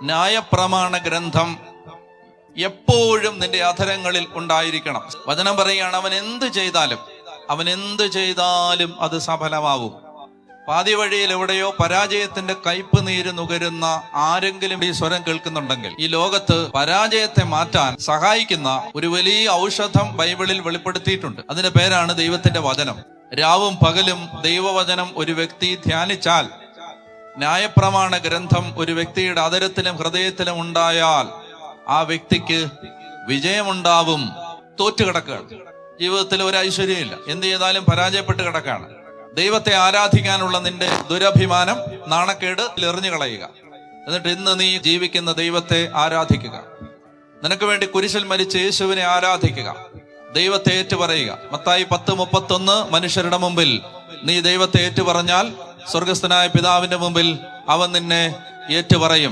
ന്യായപ്രമാണ ഗ്രന്ഥം എപ്പോഴും നിന്റെ അധരങ്ങളിൽ ഉണ്ടായിരിക്കണം. വചനം പറയുകയാണ്, അവൻ എന്ത് ചെയ്താലും അത് സഫലമാവും. പാതി വഴിയിൽ എവിടെയോ പരാജയത്തിന്റെ കയ്പ് നീര് നുകരുന്ന ആരെങ്കിലും ഈ സ്വരം കേൾക്കുന്നുണ്ടെങ്കിൽ, ഈ ലോകത്ത് പരാജയത്തെ മാറ്റാൻ സഹായിക്കുന്ന ഒരു വലിയ ഔഷധം ബൈബിളിൽ വെളിപ്പെടുത്തിയിട്ടുണ്ട്. അതിന്റെ പേരാണ് ദൈവത്തിന്റെ വചനം. രാവും പകലും ദൈവവചനം ഒരു വ്യക്തി ധ്യാനിച്ചാൽ, ന്യായപ്രമാണ ഗ്രന്ഥം ഒരു വ്യക്തിയുടെ അധരത്തിലും ഹൃദയത്തിലും ഉണ്ടായാൽ ആ വ്യക്തിക്ക് വിജയമുണ്ടാവും. തോറ്റുകിടക്കുകയാണ്, ജീവിതത്തിൽ ഒരു ഐശ്വര്യമില്ല, എന്ത് ചെയ്താലും പരാജയപ്പെട്ട് കിടക്കാണ്. ദൈവത്തെ ആരാധിക്കാനുള്ള നിന്റെ ദുരഭിമാനം, നാണക്കേട് എറിഞ്ഞു കളയുക. എന്നിട്ട് ഇന്ന് നീ ജീവിക്കുന്ന ദൈവത്തെ ആരാധിക്കുക. നിനക്ക് വേണ്ടി കുരിശിൽ മരിച്ച യേശുവിനെ ആരാധിക്കുക. ദൈവത്തെ ഏറ്റുപറയുക. മത്തായി 10:31, മനുഷ്യരുടെ മുമ്പിൽ നീ ദൈവത്തെ ഏറ്റുപറഞ്ഞാൽ സ്വർഗസ്ഥനായ പിതാവിന്റെ മുമ്പിൽ അവൻ നിന്നെ ഏറ്റുപറയും.